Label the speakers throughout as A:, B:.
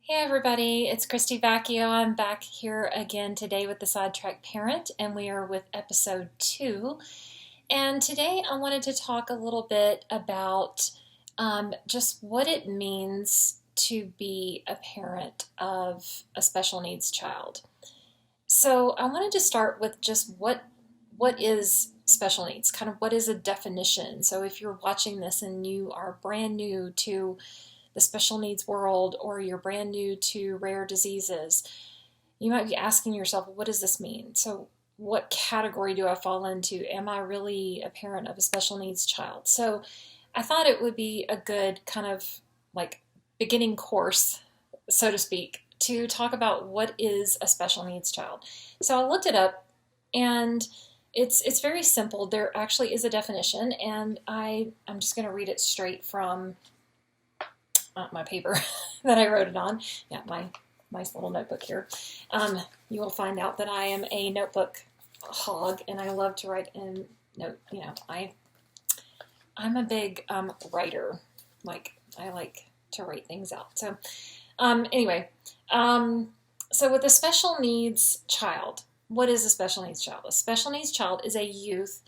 A: Hey everybody, it's Christy Vacchio. I'm back here again today with the Sidetrack Parent, and we are with episode 2. And today I wanted to talk a little bit about just what it means to be a parent of a special needs child. So I wanted to start with just what is special needs, kind of what is a definition. So if you're watching this and you are brand new to the special needs world or you're brand new to rare diseases, you might be asking yourself, what does this mean? So what category do I fall into? Am I really a parent of a special needs child? So I thought it would be a good kind of like beginning course, so to speak, to talk about what is a special needs child. So I looked it up, and it's very simple. There actually is a definition, and I'm just going to read it straight from my paper that I wrote it on. Yeah, my nice little notebook here. You will find out that I am a notebook hog, and I love to write in note. I'm a big writer. I like to write things out. So anyway, so with a special needs child, what is a special needs child? A special needs child is a youth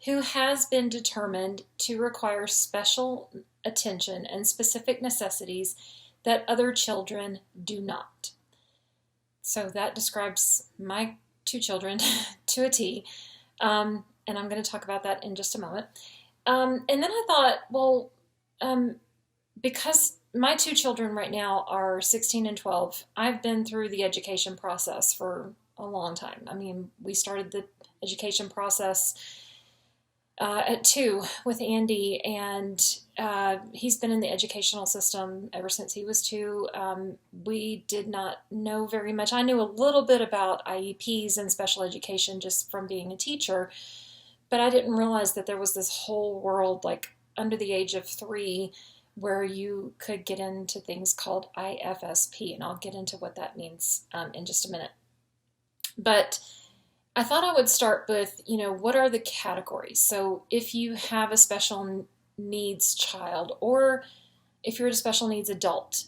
A: who has been determined to require special attention and specific necessities that other children do not. So that describes my two children to a T, and I'm going to talk about that in just a moment. And then I thought, well, because my two children right now are 16 and 12, I've been through the education process for a long time. I mean, we started the education process at 2 with Andy, and he's been in the educational system ever since he was 2. We did not know very much. I knew a little bit about IEPs and special education just from being a teacher, but I didn't realize that there was this whole world, like under the age of 3, where you could get into things called IFSP, and I'll get into what that means in just a minute. But I thought I would start with, what are the categories? So if you have a special needs child, or if you're a special needs adult,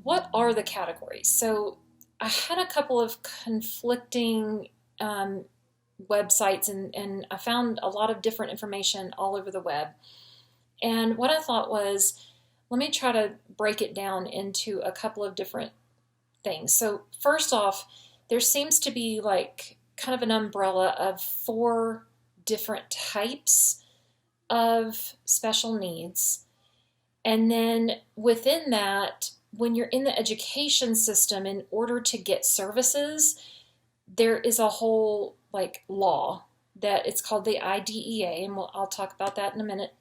A: what are the categories? So I had a couple of conflicting websites, and I found a lot of different information all over the web. And what I thought was, let me try to break it down into a couple of different things. So first off, there seems to be like kind of an umbrella of 4 different types of special needs. And then within that, when you're in the education system, in order to get services, there is a whole law that it's called the IDEA, and I'll talk about that in a minute,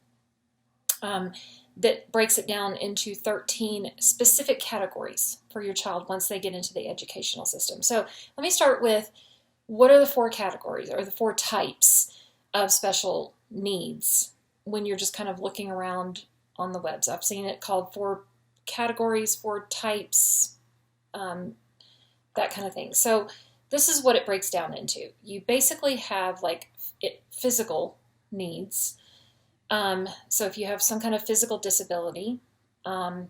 A: that breaks it down into 13 specific categories for your child once they get into the educational system. So let me start with, what are the 4 categories or the 4 types of special needs when you're just kind of looking around on the webs? I've seen it called 4 categories, 4 types, that kind of thing. So this is what it breaks down into. You basically have physical needs. So if you have some kind of physical disability, and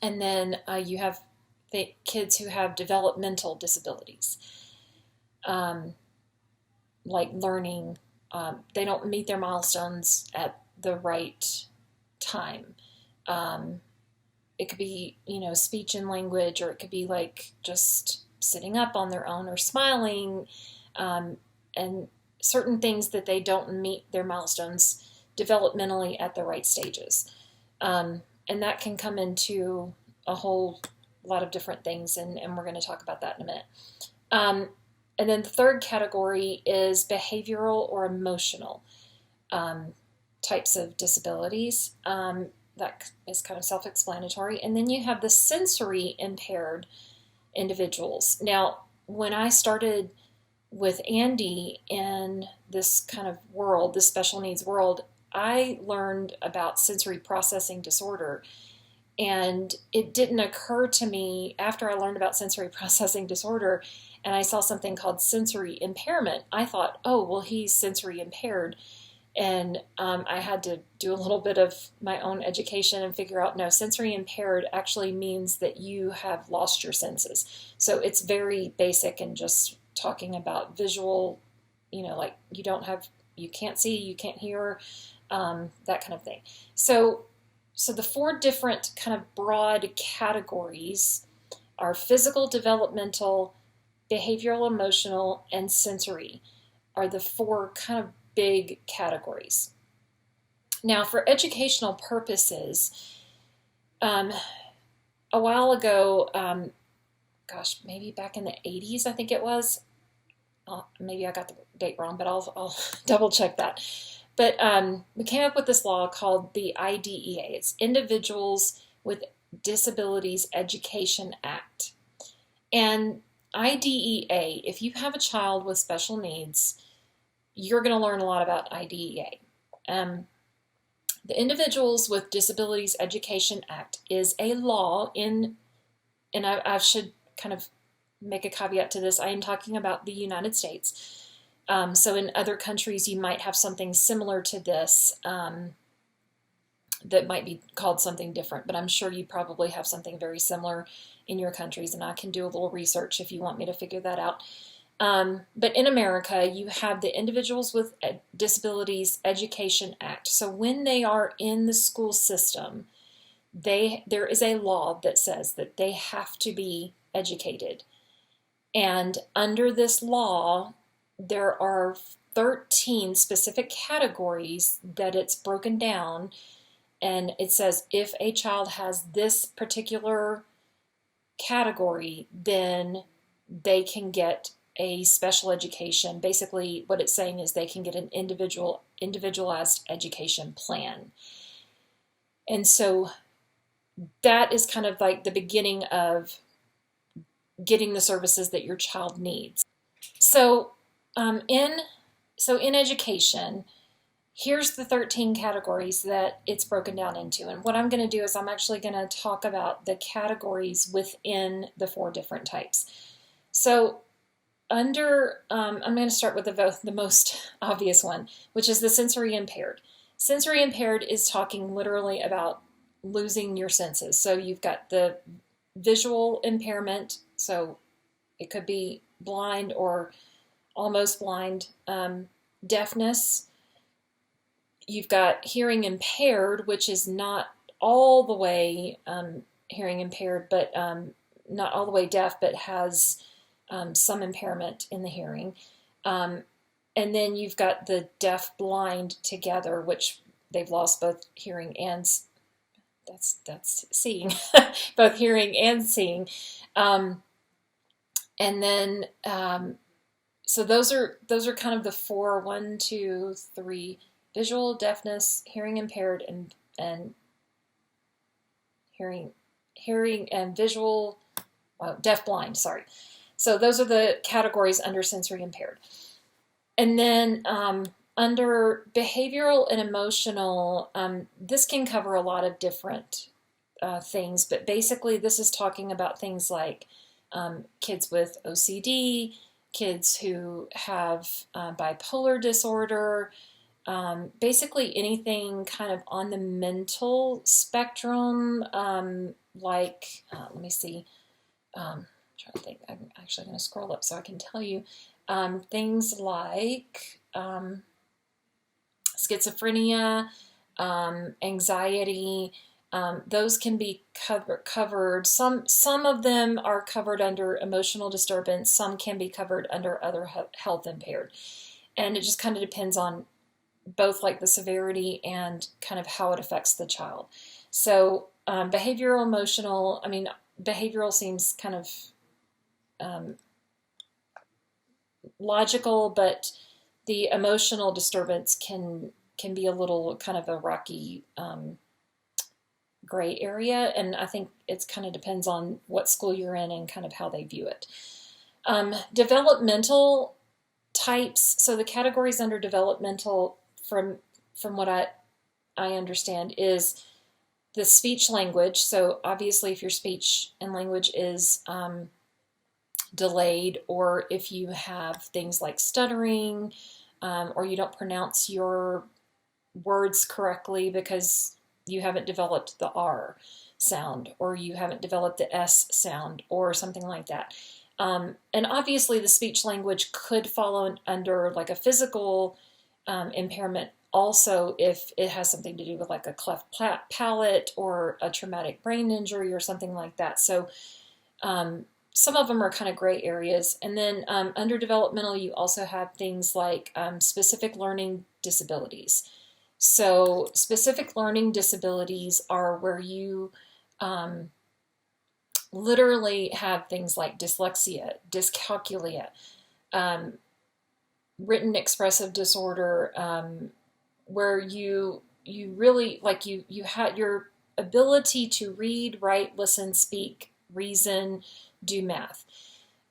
A: then you have the kids who have developmental disabilities, like learning, they don't meet their milestones at the right time. It could be, speech and language, or it could be just sitting up on their own or smiling, and certain things that they don't meet their milestones developmentally at the right stages. And that can come into a whole lot of different things, and we're going to talk about that in a minute. And then the third category is behavioral or emotional types of disabilities. That is kind of self-explanatory. And then you have the sensory impaired individuals. Now, when I started with Andy in this kind of world, this special needs world, I learned about sensory processing disorder. And it didn't occur to me after I learned about sensory processing disorder and I saw something called sensory impairment. I thought, oh, well, he's sensory impaired. And I had to do a little bit of my own education and figure out, no, sensory impaired actually means that you have lost your senses. So it's very basic and just talking about visual, like you can't see, you can't hear, that kind of thing. So the four different kind of broad categories are physical, developmental, behavioral, emotional, and sensory are the four kind of big categories. Now, for educational purposes, a while ago, maybe back in the 80s, I think it was. Maybe I got the date wrong, but I'll double check that. But we came up with this law called the IDEA. It's Individuals with Disabilities Education Act. And IDEA, if you have a child with special needs, you're going to learn a lot about IDEA. The Individuals with Disabilities Education Act is a law and I should kind of make a caveat to this. I am talking about the United States. So in other countries, you might have something similar to this that might be called something different, but I'm sure you probably have something very similar in your countries, and I can do a little research if you want me to figure that out. But in America, you have the Individuals with Disabilities Education Act. So when they are in the school system, there is a law that says that they have to be educated. And under this law, there are 13 specific categories that it's broken down. And it says if a child has this particular category, then they can get a special education. Basically, what it's saying is they can get an individualized education plan. And so that is kind of like the beginning of getting the services that your child needs. So in education, here's the 13 categories that it's broken down into. And what I'm going to do is I'm actually going to talk about the categories within the four different types. So I'm going to start with the most obvious one, which is the sensory impaired. Sensory impaired is talking literally about losing your senses. So you've got the visual impairment, so it could be blind or almost blind, deafness. You've got hearing impaired, which is not all the way hearing impaired, but not all the way deaf, but has some impairment in the hearing. And then you've got the deaf-blind together, which they've lost both hearing and that's seeing, both hearing and seeing. And then so those are kind of the four, 1, 2, 3. Visual, deafness, hearing impaired, and hearing and visual, deaf blind, sorry. So those are the categories under sensory impaired. And then under behavioral and emotional, this can cover a lot of different things, but basically this is talking about things like kids with OCD, kids who have bipolar disorder, basically anything kind of on the mental spectrum, like, let me see, I'm trying to think, I'm actually going to scroll up so I can tell you, things like schizophrenia, anxiety, those can be covered. Some of them are covered under emotional disturbance, some can be covered under other health impaired. And it just kind of depends on both like the severity and kind of how it affects the child. So behavioral, emotional, behavioral seems kind of logical, but the emotional disturbance can be a little kind of a rocky gray area, and I think it's kind of depends on what school you're in and kind of how they view it. Developmental types, so the categories under developmental from what I understand is the speech language. So obviously if your speech and language is delayed, or if you have things like stuttering, or you don't pronounce your words correctly because you haven't developed the R sound, or you haven't developed the S sound, or something like that. And obviously the speech language could fall under like a physical impairment also, if it has something to do with like a cleft palate or a traumatic brain injury or something like that. So some of them are kind of gray areas. And then under developmental, you also have things like specific learning disabilities. So specific learning disabilities are where you literally have things like dyslexia, dyscalculia, written expressive disorder, where you really like you had your ability to read, write, listen, speak, reason, do math.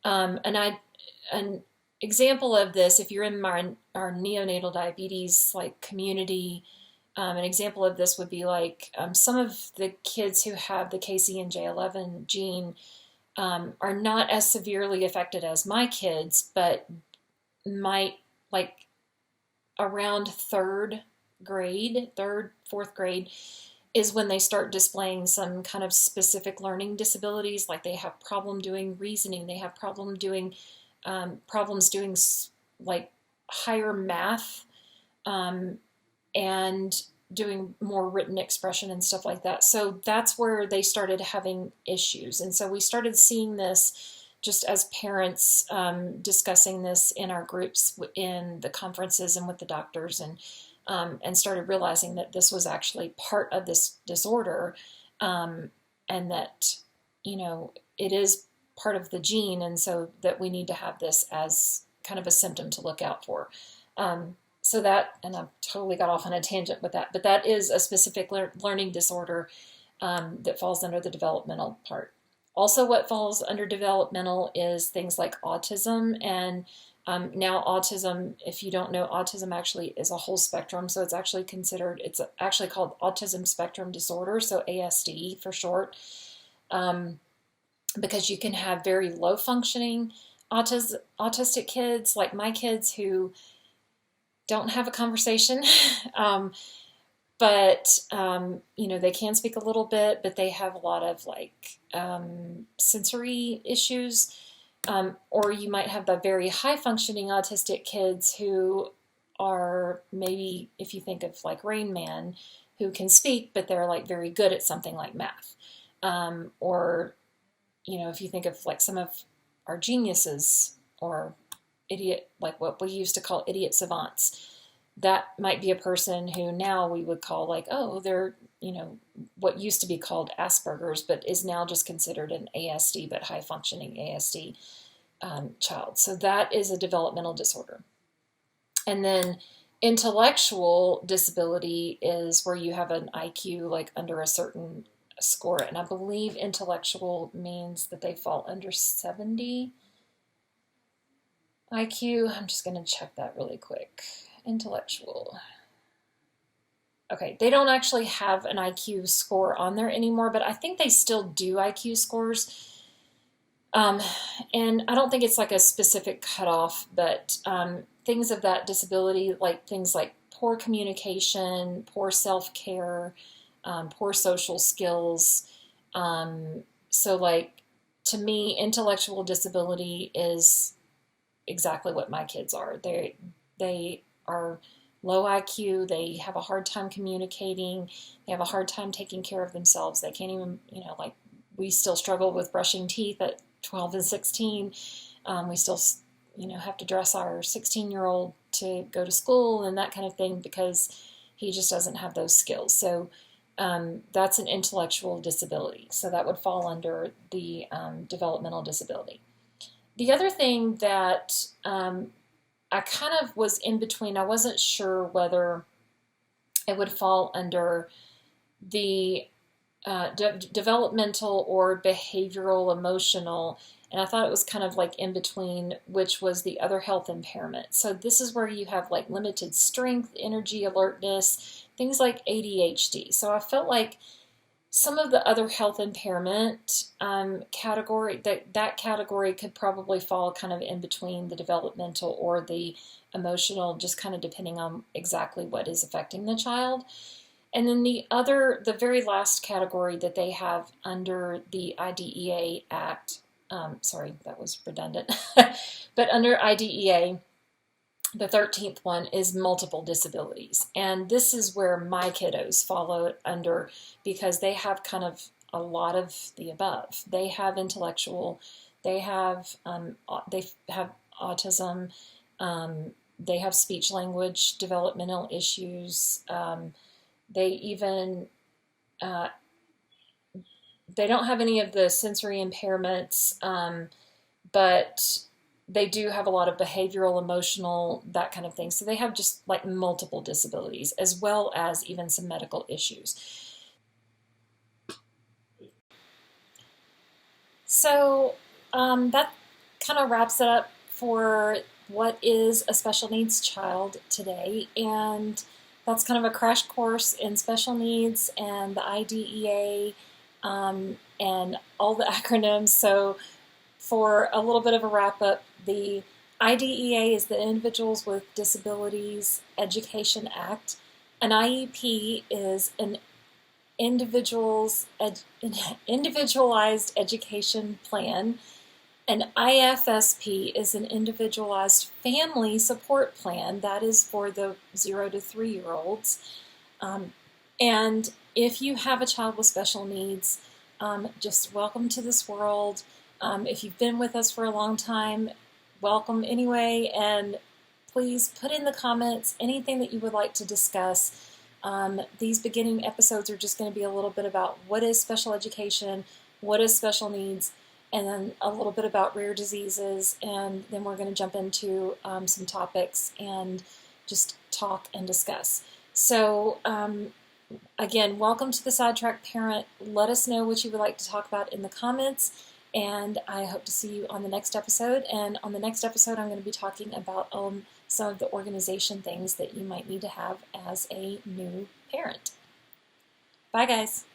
A: An example of this, if you're in our neonatal diabetes like community, an example of this would be like some of the kids who have the KCNJ11 gene are not as severely affected as my kids, but might, like, around fourth grade is when they start displaying some kind of specific learning disabilities. Like they have problem doing reasoning, they have problems doing like higher math, and doing more written expression and stuff like that. So that's where they started having issues. And so we started seeing this just as parents, discussing this in our groups, in the conferences and with the doctors, and started realizing that this was actually part of this disorder, and that, it is part of the gene, and so that we need to have this as kind of a symptom to look out for. So that, and I totally got off on a tangent with that, but that is a specific learning disorder that falls under the developmental part. Also, what falls under developmental is things like autism. And now autism, if you don't know, autism actually is a whole spectrum. So it's actually called Autism Spectrum Disorder, so ASD for short, because you can have very low functioning autistic kids, like my kids, who don't have a conversation, but they can speak a little bit, but they have a lot of like sensory issues. Or you might have the very high functioning autistic kids who are, maybe if you think of like Rain Man, who can speak, but they're like very good at something like math. Or if you think of like some of our geniuses, or idiot, like what we used to call idiot savants, that might be a person who now we would call like, oh, they're, what used to be called Asperger's, but is now just considered an ASD, but high functioning ASD child. So that is a developmental disorder. And then intellectual disability is where you have an IQ like under a certain score. And I believe intellectual means that they fall under 70 IQ. I'm just going to check that really quick. Intellectual. Okay, they don't actually have an IQ score on there anymore, but I think they still do IQ scores. And I don't think it's like a specific cutoff, but things of that disability, like things like poor communication, poor self-care, poor social skills. So like, to me, intellectual disability is exactly what my kids are. They are low IQ, they have a hard time communicating, they have a hard time taking care of themselves. They can't even, like we still struggle with brushing teeth at 12 and 16. We still, have to dress our 16-year-old to go to school and that kind of thing because he just doesn't have those skills. So that's an intellectual disability. So that would fall under the developmental disability. The other thing that I kind of was in between, I wasn't sure whether it would fall under the developmental or behavioral emotional, and I thought it was kind of like in between, which was the other health impairment. So this is where you have like limited strength, energy, alertness, things like ADHD. So I felt like Some of the other health impairment category, that category could probably fall kind of in between the developmental or the emotional, just kind of depending on exactly what is affecting the child. And then the very last category that they have under the IDEA Act, sorry, that was redundant, but under IDEA, the 13th one is multiple disabilities. And this is where my kiddos follow under, because they have kind of a lot of the above. They have intellectual, they have autism, they have speech language developmental issues. They even they don't have any of the sensory impairments, but they do have a lot of behavioral, emotional, that kind of thing. So they have just like multiple disabilities, as well as even some medical issues. So that kind of wraps it up for what is a special needs child today. And that's kind of a crash course in special needs and the IDEA and all the acronyms. So for a little bit of a wrap up, the IDEA is the Individuals with Disabilities Education Act. An IEP is an individualized education plan. An IFSP is an individualized family support plan. That is for the 0 to 3-year-olds. And if you have a child with special needs, just welcome to this world. If you've been with us for a long time, welcome anyway. And please put in the comments anything that you would like to discuss. These beginning episodes are just going to be a little bit about what is special education, what is special needs, and then a little bit about rare diseases, and then we're going to jump into some topics and just talk and discuss. So again, welcome to the Sidetrack Parent. Let us know what you would like to talk about in the comments, and I hope to see you on the next episode. And on the next episode, I'm going to be talking about some of the organization things that you might need to have as a new parent. Bye, guys.